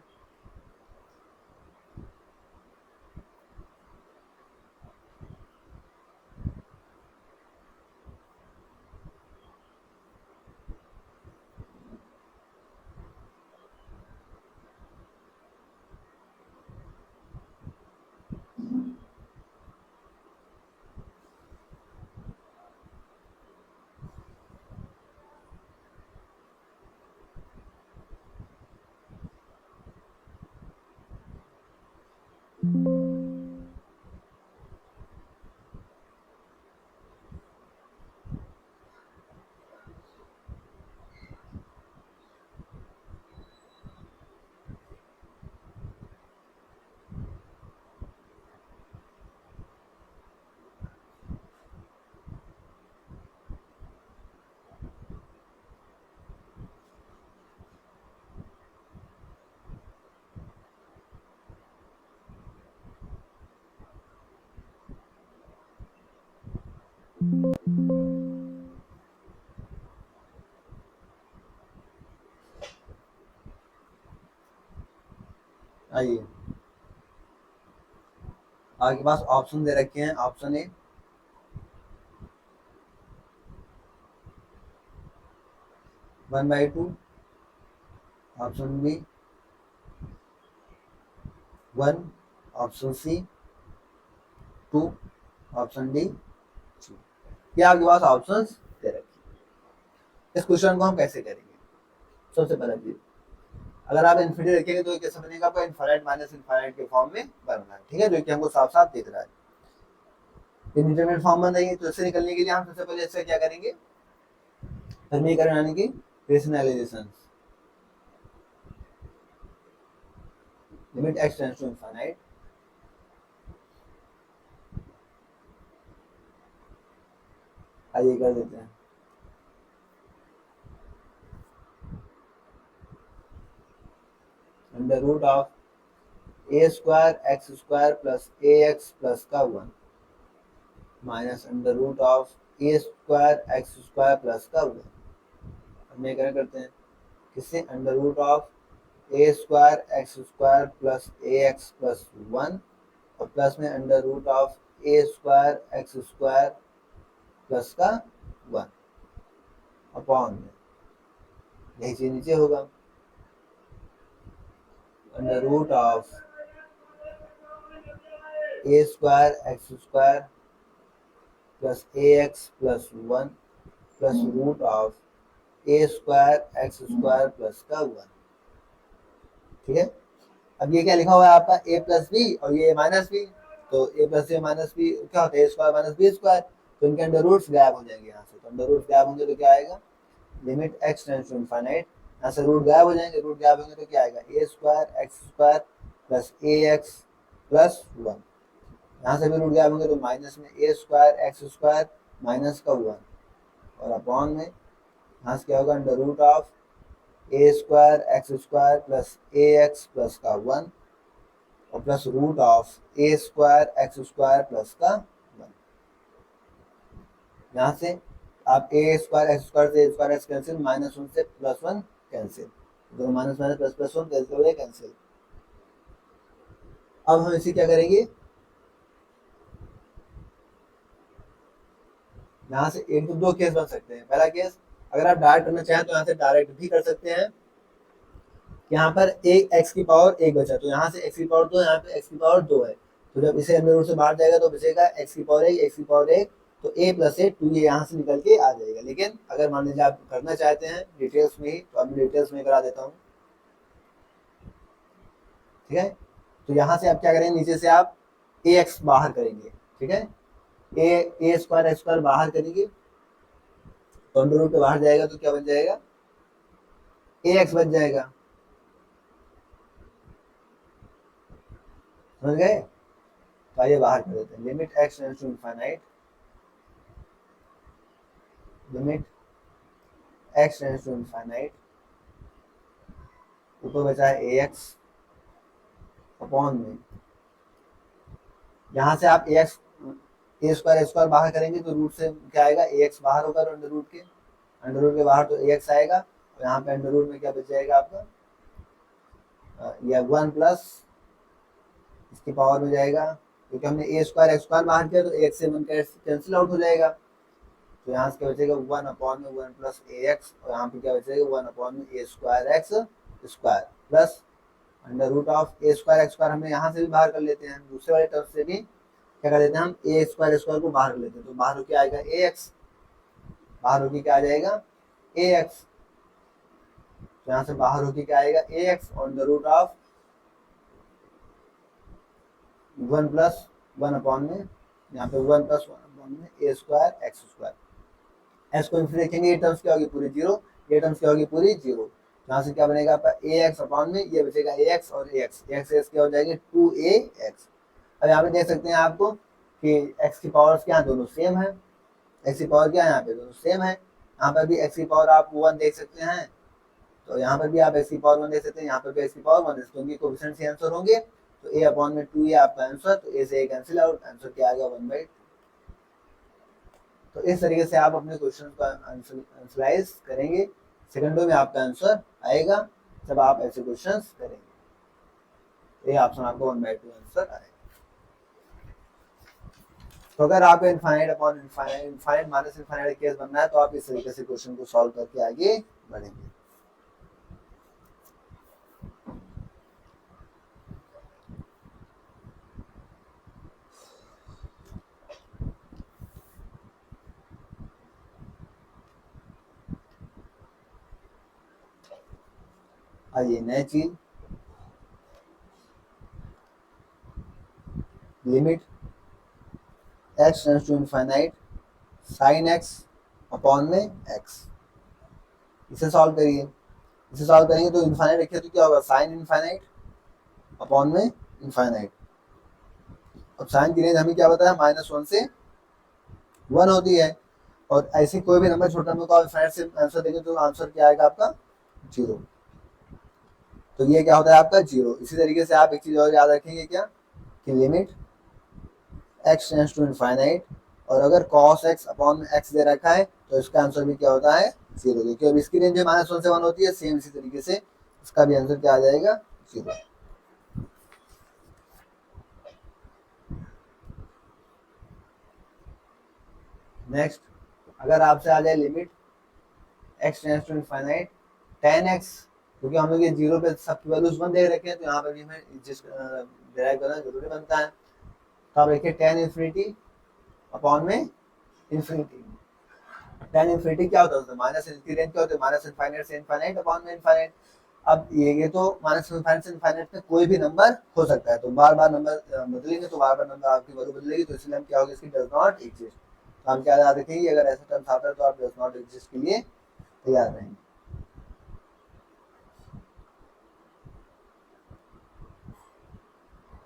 आइए आपके पास ऑप्शन दे रखे हैं। Option A 1/2, option B 1, option C 2, option D 2, ये आपके पास ऑप्शंस दे रखे हैं। इस क्वेश्चन को हम कैसे करेंगे, सबसे पहला चीज, अगर आप इन्फिनिटी रखेंगे तो कैसे बनेगा, आपका इनफाइनाइट माइनस इनफाइनाइट के फॉर्म में बनना है, ठीक है, जो कि हमको साफ साफ दिख रहा है। इंडिटरमिनेट फॉर्म बन रही है तो इससे निकलने के लिए हम सबसे पहले इससे क्या करेंगे, समीकरण यानी कि rationalisation, limit x tends to infinite आइए कर देते हैं। Under root of a square x square plus ax plus का 1 minus under root of a square x square plus का 1, हम क्या करते हैं, किससे, under root of a square x square plus ax plus 1 और प्लस में under root of a square x square plus का 1 अपॉन में, यही चीज नीचे होगा, under root of a square x square plus ax plus 1 plus root of a square x square plus का 1, ठीक है। अब ये क्या लिखा हुआ है आपका a प्लस बी और ये माइनस बी, तो a plus b minus b क्या होता है, a square minus b square, तो इनके अंडर रूट्स गायब हो जाएंगे यहाँ से, तो अंडर रूट्स गायब होंगे तो क्या आएगा, limit x tends to infinite, यहाँ से रूट गायब हो जाएंगे, रूट गायब होंगे तो क्या आएगा, a square x square plus a x plus one, यहाँ से भी रूट गायब होंगे तो माइनस में a square x square minus का वन, और अपॉन में यहाँ से क्या होगा, under root of a square x square plus a x plus का वन और plus root of a square x square plus का वन। यहाँ से आप ए स्क्वायर एक्स स्क्वायर से a square x cancel, minus one से plus one cancel, तो minus minus plus plus one cancel हो गया, कैंसिल। अब हम इसे क्या करेंगे, यहाँ से एक तो दो केस बन सकते हैं। पहला केस, अगर आप डायरेक्ट करना चाहें तो यहाँ से डायरेक्ट भी कर सकते हैं, यहाँ पर एक एक्स की पावर एक बचा, तो यहाँ से एक्स की पावर दो, यहाँ पे एक्स की पावर दो है, तो जब इसे अंडर रूट से बाहर जाएगा तो बचेगा एक्स की पावर एक, एक्स की पावर एक, तो ए प्लस ए टू, ये यहाँ से निकल के आ जाएगा। लेकिन अगर मान लीजिए आप करना चाहते हैं डिटेल्स में ही, तो अब डिटेल्स में करा देता हूँ, ठीक है। तो यहाँ से आप क्या करेंगे, नीचे से आप ए एक्स बाहर करेंगे, ठीक है, ए स्क्वायर एक्स स्क्वायर बाहर करेंगे, तो अंडर रूट पे बाहर जाएगा तो क्या बन जाएगा, ए एक्स बच जाएगा, समझ गए। तो आइए बाहर कर देते हैं, limit x tends to infinite, limit x tends to infinite, ऊपर बचा है ए एक्स अपॉन में, यहाँ से आप ए स्क्वायर स्क्वायर बाहर करेंगे तो रूट से क्या आएगा, ए एक्स बाहर होगा अंडर रूट के बाहर, तो ए एक्स आएगा, और यहाँ पे अंडर रूट में क्या बच जाएगा आपका, यह वन प्लस इसकी पावर में जाएगा, क्योंकि हमने ए स्क्वायर एक्स स्क्वायर बाहर किया तो एक से वन कैंसिल आउट हो जाएगा, तो यहाँ से क्या बचेगा, वन अपॉन में वन प्लस ए एक्स, और यहाँ पे क्या बचेगा, वन अपॉन में a square x square plus under root of a square x square, हमें यहाँ से भी बाहर कर लेते हैं, दूसरे वाले टर्म से भी क्या कर देते हैं, हम ए स्क्वायर को बाहर कर लेते हैं, तो बाहर होके आएगा ए एक्स, बाहर होके क्या आ जाएगा, ए एक्स, तो यहाँ से बाहर होके क्या आएगा, a x on the root of one plus one upon में, यहाँ पे वन प्लस वन अपॉन में a square x square, S को इन्फिनिटी रखेंगे, ये टर्म्स क्या होगी पूरी जीरो, ये टर्म्स क्या होगी पूरी जीरो, यहाँ से क्या बनेगा आपका ए एक्स अपॉन में, ये बचेगा ए एक्स और ए एक्स क्या हो जाएगी, टू ए एक्स। अब यहाँ पे देख सकते हैं आपको कि एक्स की पावर क्या दोनों सेम है, एक्स की पावर क्या है यहाँ पे दोनों सेम है, यहाँ पर भी एक्स की पावर आप वन देख सकते हैं, तो यहाँ पर भी आप एक्स की पावर वन देख सकते हैं, यहाँ पर भी एक्स की पावर वन देख सकते हैं, क्योंकि कोएफिशिएंट से आंसर होंगे, तो ए अपॉन में टू, ये आपका आंसर, तो ए से ए कैंसिल आउट, आंसर क्या आ गया, वन बाई। तो इस तरीके से आप अपने क्वेश्चन का आंसराइज करेंगे, सेकंडों में आपका आंसर आएगा जब आप ऐसे क्वेश्चन करेंगे, ये ऑप्शन आपको वन बाई टू आंसर आएगा। तो अगर आपको infinite upon infinite minus infinite case बनना है तो आप इस तरीके से क्वेश्चन को सॉल्व करके आगे बढ़ेंगे। आइए नई चीज, limit x tends to infinite sine x upon में एक्स, इसे सॉल्व करिए, इसे सॉल्व करेंगे तो इनफाइनाइट रखिए तो क्या होगा, साइन इनफाइनाइट अपॉन में इनफाइनाइट। अब साइन की रेंज हमें क्या बताया, माइनस वन से वन होती है, और ऐसे कोई भी नंबर छोटा नंबर को आप इनफाइनाइट से आंसर देंगे तो आंसर क्या आएगा आपका, जीरो, तो ये क्या होता है आपका जीरो। इसी तरीके से आप एक चीज और याद रखेंगे क्या, कि limit x tends to infinite, और अगर cos x अपॉन में x दे रखा है तो इसका आंसर भी क्या होता है, जीरो, क्योंकि अब इसकी रेंज माइनस वन से वन होती है, सेम इसी तरीके से इसका भी आंसर क्या आ जाएगा, जीरो। नेक्स्ट, अगर आपसे आ जाए limit x tends to infinite tan x, क्योंकि हम लोग ये जीरो पे सबकी वैल्यूज वन दे रखे हैं तो यहाँ पर भी हमें डिराइव करना जरूरी बनता है, तो आप देखिए tan इन्फिनिटी अपॉन में इन्फिनिटी, tan इन्फिनिटी क्या होता है, माइनस की रेंज क्या होती है, माइनस इनफाइनाइट से इनफाइनाइट अपॉन में इनफाइनाइट, अब ये तो माइनस इनफाइनाइट से इनफाइनाइट में कोई भी नंबर हो सकता है, तो बार बार नंबर बदलेंगे तो बार बार नंबर आपकी वैल्यू बदलेगी, तो इसलिए हम क्या होगा, इसकी डज नॉट एग्जिस्ट। तो हम क्या याद रखेंगे, अगर ऐसा टर्म्स आता है तो आप डज नॉट एग्जिस्ट के लिए तैयार रहेंगे।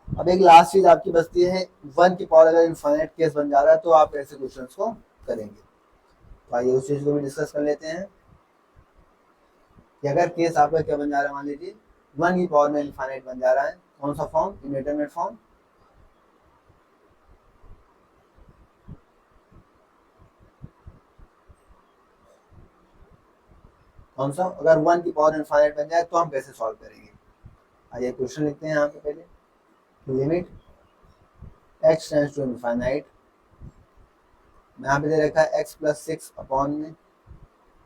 अब एक लास्ट चीज आपकी बचती है, 1 की पावर अगर इनफाइनाइट केस बन जा रहा है तो आप ऐसे क्वेश्चंस को करेंगे। तो आइए उस चीज को भी डिस्कस कर लेते हैं कि अगर केस आपका क्या बन जा रहा है, मान लीजिए 1 की पावर में इनफाइनाइट बन जा रहा है, कौन सा फॉर्म, इंडेटरमिनेट फॉर्म। कौन सा, अगर 1 की पावर इनफाइनाइट बन जाए तो हम कैसे सॉल्व करेंगे। आइए क्वेश्चन लिखते हैं यहाँ पे पहले, limit x tends to infinite, यहाँ पे दे रखा है x प्लस 6 अपॉन में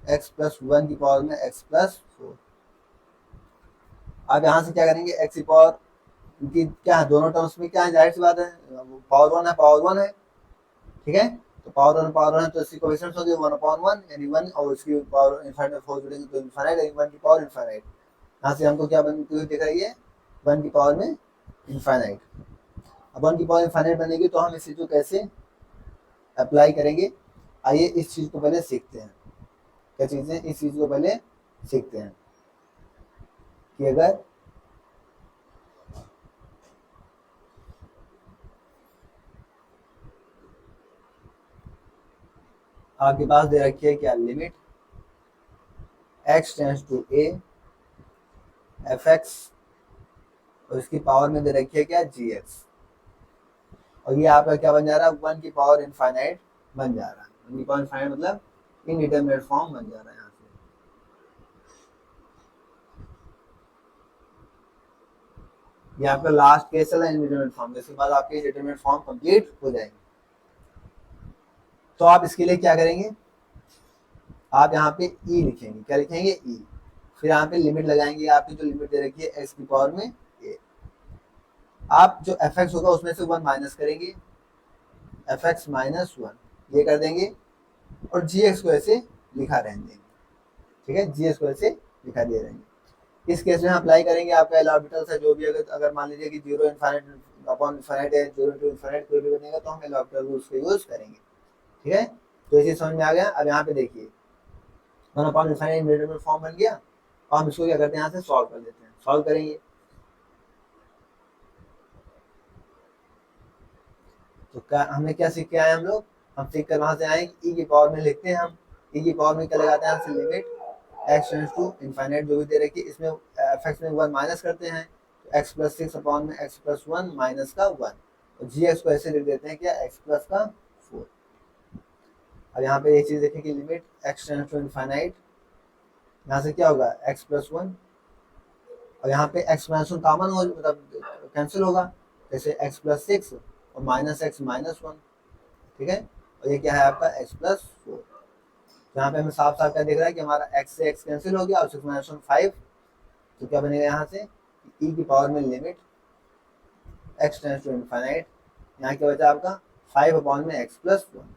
x प्लस 1 की पावर में x प्लस 4। आप यहाँ से क्या करेंगे, x की पावर की क्या है, दोनों टर्म्स में क्या है, जाहिर सी बात है पावर 1 है, पावर 1 है, ठीक है। तो पावर 1 है तो इसकी कोएफिशिएंट्स होगी 1/1 यानी 1, और इसकी पावर इनफाइनाइट में 4 जुड़ेंगे तो इनफाइनाइट, यानी 1 की पावर इनफाइनाइट। यहाँ से हमको क्या बनती हुई दिख रही है, 1 की पावर में इनफाइनाइट। अब 1 की पावर इनफाइनाइट बनेगी तो हम इस चीज को कैसे अप्लाई करेंगे, आइए इस चीज को पहले सीखते हैं। क्या चीज़ है, इस चीज को पहले सीखते हैं कि अगर आपके पास दे रखी है क्या, limit x tends to a fx, और इसकी पावर में दे रखी है क्या, gx, और ये आपका क्या बन जा रहा है, 1 की पावर इनफाइनाइट बन जा रहा है। 1 की पावर इनफाइनाइट मतलब इनडिटरमिनेट फॉर्म बन जा रहा है। यहाँ से ये आपका लास्ट केस है इनडिटरमिनेट फॉर्म, इसके बाद आपके इनडिटरमिनेट फॉर्म कंप्लीट हो जाएंगे। तो आप इसके लिए क्या करेंगे, आप यहाँ पे e लिखेंगे, क्या लिखेंगे, e, फिर यहाँ पे लिमिट लगाएंगे, आपकी जो लिमिट दे रखी है x की पावर में a, आप जो fx होगा उसमें से 1 माइनस करेंगे, fx माइनस 1 ये कर देंगे, और gx को ऐसे लिखा रहने देंगे, ठीक है, gx को ऐसे लिखा दे रहेंगे। इस केस में हम अप्लाई करेंगे आपका एल ऑर्बिटल्स है जो भी, अगर मान लीजिए कि 0 इनफाइनाइट अपॉन इनफाइनाइट है, 0 टू इनफाइनाइट कोई भी बनेगा तो हम एल ऑर्बिटल रूल्स का यूज करेंगे, ठीक है। तो ये चीज समझ में आ गया। अब यहाँ पे देखिए 1 अपॉन इनफाइनाइट इंडिटरमिनेट फॉर्म बन गया, और हम इसको क्या करते हैं, यहाँ से सॉल्व कर लेते हैं, सॉल्व करेंगे। तो क्या हमने क्या सीख के आए हम लोग, हम सीख कर वहां से आए e की पावर में लिखते हैं, हम e की पावर में क्या लगाते हैं, हमसे limit x tends to infinite जो भी दे रखी है, इसमें fx में 1 माइनस करते हैं, तो x प्लस 6 अपॉन में x प्लस 1 माइनस का 1, और gx को ऐसे लिख देते हैं क्या, x प्लस का 4। अब यहाँ पे एक चीज देखें कि limit x tends to infinite, यहाँ से क्या होगा, x प्लस 1, और यहाँ पे x माइनस 1 कॉमन हो, मतलब कैंसिल होगा, जैसे x प्लस 6 और माइनस x माइनस 1, ठीक है, और ये क्या है आपका x प्लस 4। यहाँ पे हमें साफ साफ क्या दिख रहा है कि हमारा x से x कैंसिल हो गया, और 6 माइनस 1 5, तो क्या बनेगा यहाँ से, e की पावर में limit x tends to infinite, यहाँ क्या बचा आपका 5 अपॉन में x प्लस 1।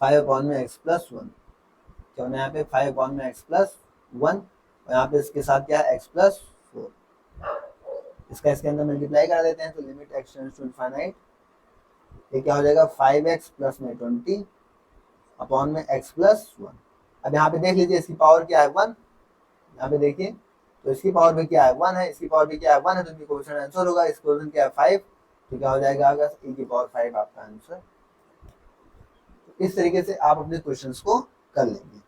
5 अपॉन में x प्लस 1, क्या होना है यहाँ पे 5 अपॉन में x प्लस 1, और यहाँ पे इसके साथ क्या है x प्लस 4, इसका इसके अंदर मल्टीप्लाई कर देते हैं, तो limit x tends to infinite, ये क्या हो जाएगा 5x प्लस में 20 अपॉन में x प्लस 1। अब यहाँ पे देख लीजिए इसकी पावर क्या है 1, यहाँ पे देखिए तो इसकी पावर में क्या है 1 है, इसकी पावर में क्या है 1 है, तो इनकी कोएफिशिएंट आंसर होगा, इस कोएफिशिएंट क्या है 5, तो क्या हो जाएगा आपका e की पावर 5 आपका आंसर। तो इस तरीके से आप अपने क्वेश्चंस को कर लेंगे,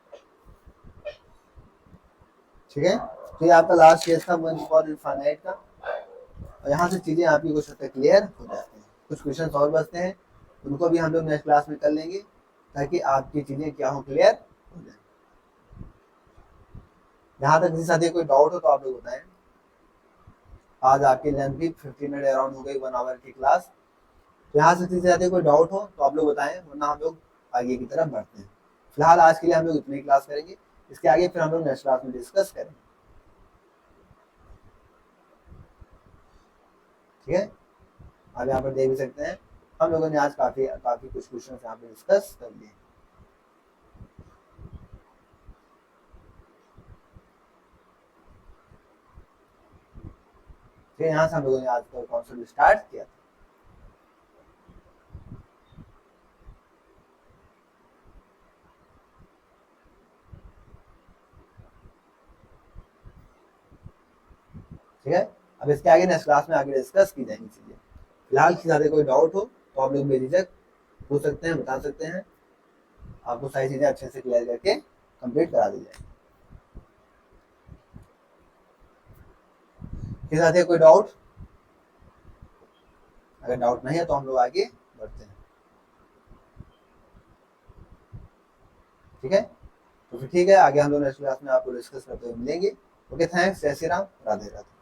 ठीक है। तो ये आपका लास्ट केस था 1 की पावर इनफाइनाइट का, और यहाँ से चीजें आपकी कुछ हद तक क्लियर हो जाती हैं। कुछ क्वेश्चन और बचते हैं, उनको भी हम लोग नेक्स्ट क्लास में कर लेंगे, ताकि आपकी चीजें क्या हो, क्लियर हो जाए। यहाँ तक किसी साथी कोई डाउट हो तो आप लोग बताएं। आज आपकी लेंथ भी 50 मिनट अराउंड हो गई, 1 आवर की क्लास। तो यहाँ से किसी साथी कोई डाउट हो तो आप लोग बताएं, वरना हम लोग आगे की तरफ बढ़ते हैं। फिलहाल आज के लिए हम लोग इतनी क्लास करेंगे, इसके आगे फिर हम लोग नेक्स्ट क्लास में डिस्कस करेंगे। ठीक है, आप यहाँ पर देख भी सकते हैं हम लोगों ने आज काफी काफी कुछ क्वेश्चन यहाँ पे डिस्कस कर लिए। फिर यहाँ से हम लोगों ने आज का कॉन्सेप्ट स्टार्ट किया था। ठीक है, अब इसके आगे नेक्स्ट क्लास में आगे डिस्कस की जाएंगी चीजें। फिलहाल किसी ज्यादा कोई डाउट हो तो आप लोग बेझिझक पूछ सकते हैं, बता सकते हैं, आपको सारी चीजें अच्छे से क्लियर करके कंप्लीट करा दी जाएगी। किसी साथ कोई डाउट? अगर डाउट नहीं है तो हम लोग आगे बढ़ते हैं। ठीक है, तो फिर ठीक है, आगे हम लोग नेक्स्ट क्लास में आपको डिस्कस करते हुए मिलेंगे। ओके, थैंक्स, जय श्री राम, राधे राधे।